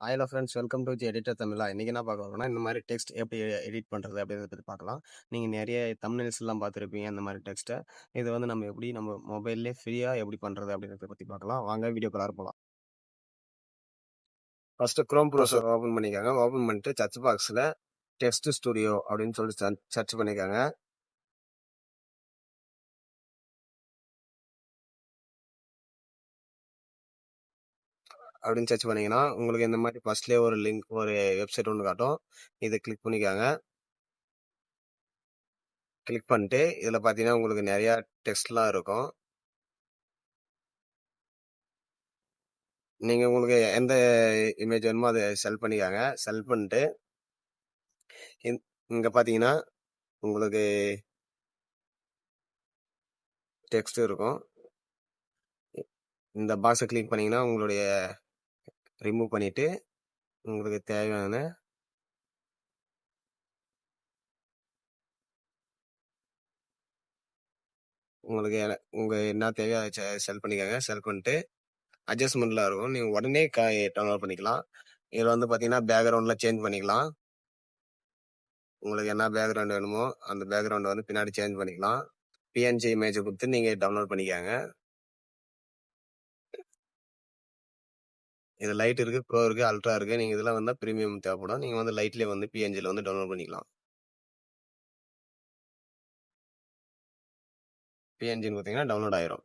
Hello friends, welcome to editor தமிழா. இன்னைக்கு என்ன பார்க்க போறோம்னா, இந்த மாதிரி டெக்ஸ்ட் எப்படி எடிட் பண்ணுறது அப்படின்றத பற்றி பார்க்கலாம். நீங்கள் நிறைய தம்ப்நெயில்ஸ்லாம் பார்த்துருப்பீங்க இந்த மாதிரி டெக்ஸ்ட்டை. இது வந்து நம்ம எப்படி நம்ம மொபைல்லே ஃப்ரீயாக எப்படி பண்ணுறது அப்படின்றத பற்றி பார்க்கலாம். வாங்க வீடியோக்குள்ளார போகலாம். ஃபர்ஸ்ட் குரோம் ப்ரௌசர் ஓப்பன் பண்ணிக்கோங்க. ஓப்பன் பண்ணிட்டு சர்ச் பாக்ஸில் டெக்ஸ்ட் ஸ்டுடியோ அப்படின்னு சொல்லிட்டு சர்ச் பண்ணிக்கோங்க. அப்படின்னு சர்ச் பண்ணிங்கன்னா உங்களுக்கு இந்த மாதிரி ஃபர்ஸ்ட்லேயே ஒரு லிங்க், ஒரு வெப்சைட் ஒன்று காட்டும். இதை கிளிக் பண்ணிக்கோங்க. கிளிக் பண்ணிட்டு இதில் பார்த்தீங்கன்னா உங்களுக்கு நிறையா டெக்ஸ்ட்லாம் இருக்கும். நீங்கள் உங்களுக்கு எந்த இமேஜ் வேணுமோ அதை செலக்ட் பண்ணிக்கோங்க. செலக்ட் பண்ணிட்டு இங்கே பார்த்தீங்கன்னா உங்களுக்கு டெக்ஸ்ட் இருக்கும். இந்த பாக்ஸை கிளிக் பண்ணிங்கன்னா உங்களுடைய ரிமூவ் பண்ணிவிட்டு உங்களுக்கு தேவையான உங்களுக்கு உங்கள் என்ன தேவையோ அதை செலக்ட் பண்ணிக்கோங்க. செலக்ட் பண்ணிட்டு அட்ஜஸ்ட்மெண்ட்டில் இருக்கும். நீங்கள் உடனே டவுன்லோட் பண்ணிக்கலாம். இதில் வந்து பார்த்தீங்கன்னா பேக்ரவுண்டில் சேஞ்ச் பண்ணிக்கலாம். உங்களுக்கு என்ன பேக்ரவுண்ட் வேணுமோ அந்த பேக்ரவுண்டை வந்து பின்னாடி சேஞ்ச் பண்ணிக்கலாம். பிஎன்ஜி இமேஜை கொடுத்து நீங்கள் டவுன்லோட் பண்ணிக்கோங்க. இது லைட் இருக்குது, ப்ரோ இருக்குது, அல்ட்ரா இருக்குது. நீங்கள் இதெல்லாம் வந்தால் ப்ரீமியம் தேவைப்படும். நீங்கள் வந்து லைட்லேயே வந்து பிஎன்ஜியில் வந்து டவுன்லோட் பண்ணிக்கலாம். பிஎன்ஜின்னு பார்த்தீங்கன்னா டவுன்லோட் ஆயிரும்.